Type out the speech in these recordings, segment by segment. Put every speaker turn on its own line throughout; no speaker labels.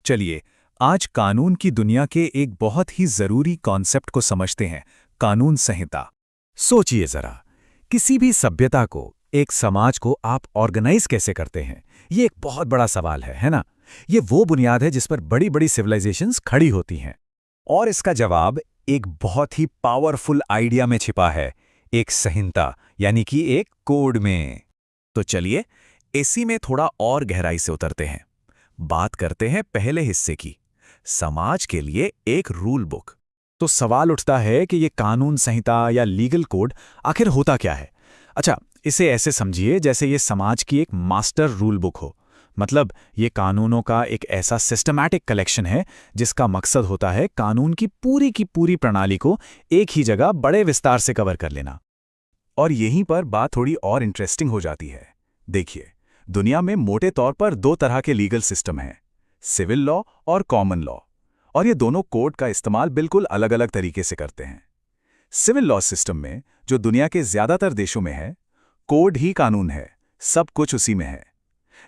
चलिए, आज कानून की दुनिया के एक बहुत ही जरूरी कॉन्सेप्ट को समझते हैं, कानून संहिता। सोचिए जरा, किसी भी सभ्यता को, एक समाज को आप ऑर्गेनाइज कैसे करते हैं? ये एक बहुत बड़ा सवाल है ना? ये वो बुनियाद है जिस पर बड़ी बड़ी सिविलाइजेशंस खड़ी होती हैं। और इसका जवाब एक बहुत ही पावरफुल आइडिया में छिपा है, एक संहिता, यानी कि एक कोड में। तो चलिए, इसी में थोड़ा और गहराई से उतरते हैं। बात करते हैं पहले हिस्से की, समाज के लिए एक रूल बुक। तो सवाल उठता है कि ये कानून संहिता या लीगल कोड आखिर होता क्या है? अच्छा, इसे ऐसे समझिए जैसे ये समाज की एक मास्टर रूल बुक हो। मतलब ये कानूनों का एक ऐसा सिस्टमैटिक कलेक्शन है जिसका मकसद होता है कानून की पूरी प्रणाली को एक ही जगह बड़े विस्तार से कवर कर लेना। और यहीं पर बात थोड़ी और इंटरेस्टिंग हो जाती है। देखिए, दुनिया में मोटे तौर पर दो तरह के लीगल सिस्टम हैं, सिविल लॉ और कॉमन लॉ। और ये दोनों कोड का इस्तेमाल बिल्कुल अलग अलग तरीके से करते हैं। सिविल लॉ सिस्टम में, जो दुनिया के ज्यादातर देशों में है, कोड ही कानून है, सब कुछ उसी में है।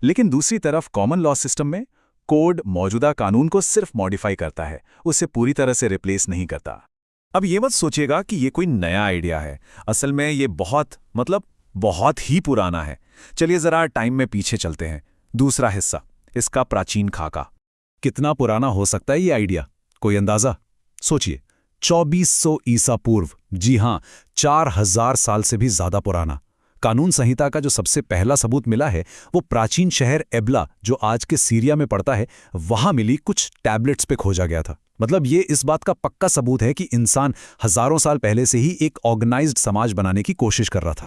लेकिन दूसरी तरफ कॉमन लॉ सिस्टम में, कोड मौजूदा कानून को सिर्फ मॉडिफाई करता है, उसे पूरी तरह से रिप्लेस नहीं करता। अब ये मत सोचिएगा कि ये कोई नया आइडिया है। असल में ये बहुत ही पुराना है। चलिए जरा टाइम में पीछे चलते हैं। दूसरा हिस्सा, इसका प्राचीन खाका। कितना पुराना हो सकता है ये आइडिया? कोई अंदाजा? सोचिए, 2400 ईसा पूर्व। जी हां, 4000 साल से भी ज्यादा पुराना। कानून संहिता का जो सबसे पहला सबूत मिला है, वो प्राचीन शहर एबला, जो आज के सीरिया में पड़ता है, वहां मिली कुछ टैबलेट्स पे खोजा गया था। मतलब ये इस बात का पक्का सबूत है कि इंसान हजारों साल पहले से ही एक ऑर्गेनाइज्ड समाज बनाने की कोशिश कर रहा था।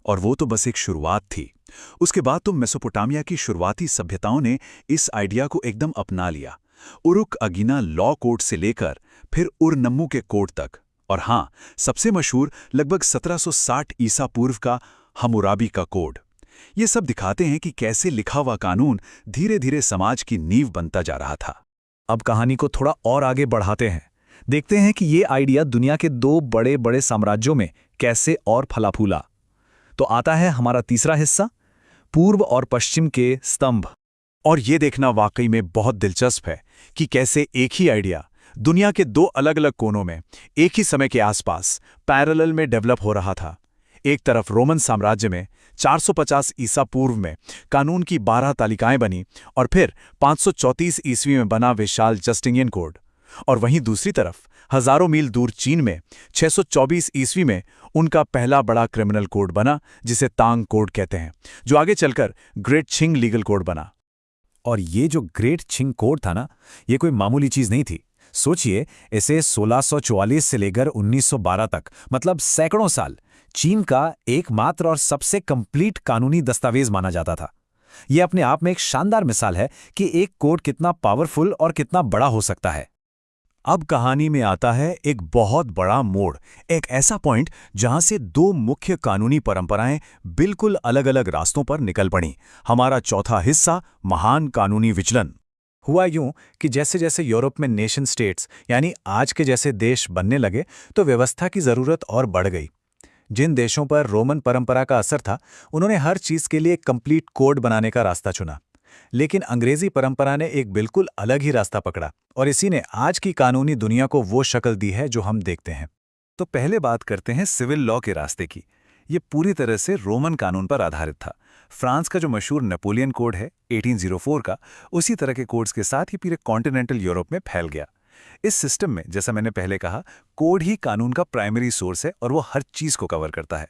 और वो तो बस एक शुरुआत थी। उसके बाद तो मेसोपोटामिया की शुरुआती सभ्यताओं ने इस आइडिया को एकदम अपना लिया। उरुक अगीना लॉ कोड से लेकर फिर उर-नम्मू के कोड तक। और हाँ, सबसे मशहूर लगभग 1760 ईसा पूर्व का हम्मुराबी का कोड। ये सब दिखाते हैं कि कैसे लिखा हुआ कानून धीरे धीरे समाज की नींव बनता जा रहा था। अब कहानी को थोड़ा और आगे बढ़ाते हैं। देखते हैं कि ये आइडिया दुनिया के दो बड़े बड़े साम्राज्यों में कैसे और फला फूला। तो आता है हमारा तीसरा हिस्सा, पूर्व और पश्चिम के स्तंभ। और ये देखना वाकई में बहुत दिलचस्प है कि कैसे एक ही आइडिया दुनिया के दो अलग अलग कोनों में एक ही समय के आसपास पैरेलल में डेवलप हो रहा था। एक तरफ रोमन साम्राज्य में 450 ईसा पूर्व में कानून की 12 तालिकाएं बनी और फिर 534 ईस्वी में बना विशाल जस्टिनियन कोड। और वहीं दूसरी तरफ हजारों मील दूर चीन में 624 ईस्वी में उनका पहला बड़ा क्रिमिनल कोड बना, जिसे तांग कोड कहते हैं, जो आगे चलकर ग्रेट छिंग लीगल कोड बना। और ये जो ग्रेट छिंग कोड था ना, ये कोई मामूली चीज नहीं थी। सोचिए, इसे 1644 से लेकर 1912 तक, मतलब सैकड़ों साल, चीन का एकमात्र और सबसे कंप्लीट कानूनी दस्तावेज माना जाता था। यह अपने आप में एक शानदार मिसाल है कि एक कोड कितना पावरफुल और कितना बड़ा हो सकता है। अब कहानी में आता है एक बहुत बड़ा मोड़, एक ऐसा पॉइंट जहां से दो मुख्य कानूनी परंपराएं बिल्कुल अलग अलग रास्तों पर निकल पड़ीं। हमारा चौथा हिस्सा, महान कानूनी विचलन। हुआ यूं कि जैसे जैसे यूरोप में नेशन स्टेट्स, यानी आज के जैसे देश बनने लगे, तो व्यवस्था की जरूरत और बढ़ गई। जिन देशों पर रोमन परंपरा का असर था, उन्होंने हर चीज के लिए एक कंप्लीट कोड बनाने का रास्ता चुना। लेकिन अंग्रेजी परंपरा ने एक बिल्कुल अलग ही रास्ता पकड़ा, और इसी ने आज की कानूनी दुनिया को वो शक्ल दी है जो हम देखते हैं। तो पहले बात करते हैं सिविल लॉ के रास्ते की। ये पूरी तरह से रोमन कानून पर आधारित था। फ्रांस का जो मशहूर नेपोलियन कोड है 1804 का, उसी तरह के कोड्स के साथ ही पूरे कॉन्टिनेंटल यूरोप में फैल गया। इस सिस्टम में, जैसा मैंने पहले कहा, कोड ही कानून का प्राइमरी सोर्स है और वो हर चीज को कवर करता है।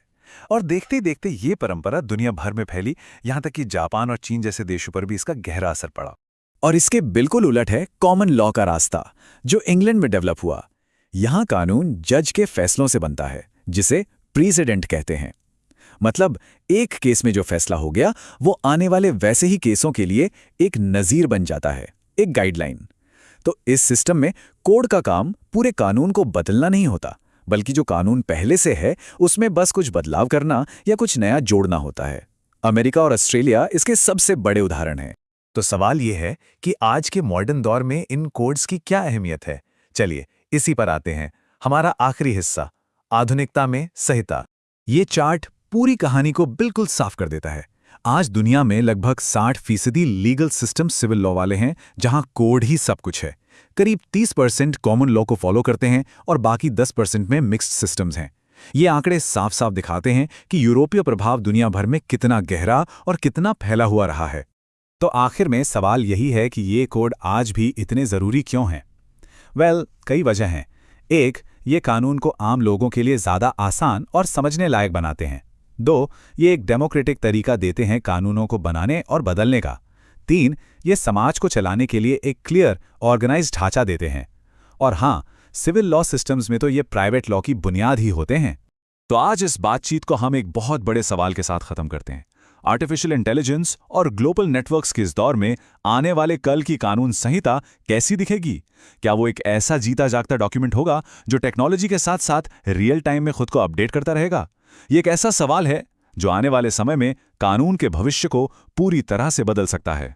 और देखते ही देखते ये परंपरा दुनिया भर में फैली, यहां तक कि जापान और चीन जैसे देशों पर भी इसका गहरा असर पड़ा। और इसके बिल्कुल उलट है कॉमन लॉ का रास्ता, जो इंग्लैंड में डेवलप हुआ। यहां कानून जज के फैसलों से बनता है, जिसे प्रीसिडेंट कहते हैं। मतलब एक केस में जो फैसला हो गया, वो आने वाले वैसे ही केसों के लिए एक नजीर बन जाता है, एक गाइडलाइन। तो इस सिस्टम में कोड का काम पूरे कानून को बदलना नहीं होता, बल्कि जो कानून पहले से है उसमें बस कुछ बदलाव करना या कुछ नया जोड़ना होता है। अमेरिका और ऑस्ट्रेलिया इसके सबसे बड़े उदाहरण हैं। तो सवाल यह है कि आज के मॉडर्न दौर में इन कोड्स की क्या अहमियत है? चलिए इसी पर आते हैं, हमारा आखिरी हिस्सा, आधुनिकता में संहिता। ये चार्ट पूरी कहानी को बिल्कुल साफ कर देता है। आज दुनिया में लगभग 60% लीगल सिस्टम सिविल लॉ वाले हैं, जहां कोड ही सब कुछ है। करीब 30% कॉमन लॉ को फॉलो करते हैं और बाकी 10% में मिक्स्ड सिस्टम्स हैं। ये आंकड़े साफ साफ दिखाते हैं कि यूरोपीय प्रभाव दुनिया भर में कितना गहरा और कितना फैला हुआ रहा है। तो आखिर में सवाल यही है कि ये कोड आज भी इतने ज़रूरी क्यों हैं? कई वजह हैं। एक, ये कानून को आम लोगों के लिए ज़्यादा आसान और समझने लायक बनाते हैं। 2, ये एक डेमोक्रेटिक तरीका देते हैं कानूनों को बनाने और बदलने का। 3, ये समाज को चलाने के लिए एक क्लियर, ऑर्गेनाइज्ड ढांचा देते हैं। और हाँ, सिविल लॉ सिस्टम्स में तो ये प्राइवेट लॉ की बुनियाद ही होते हैं। तो आज इस बातचीत को हम एक बहुत बड़े सवाल के साथ खत्म करते हैं। आर्टिफिशियल इंटेलिजेंस और ग्लोबल नेटवर्क्स के इस दौर में आने वाले कल की कानून संहिता कैसी दिखेगी? क्या वो एक ऐसा जीता जागता डॉक्यूमेंट होगा जो टेक्नोलॉजी के साथ साथ रियल टाइम में खुद को अपडेट करता रहेगा? ये एक ऐसा सवाल है जो आने वाले समय में कानून के भविष्य को पूरी तरह से बदल सकता है।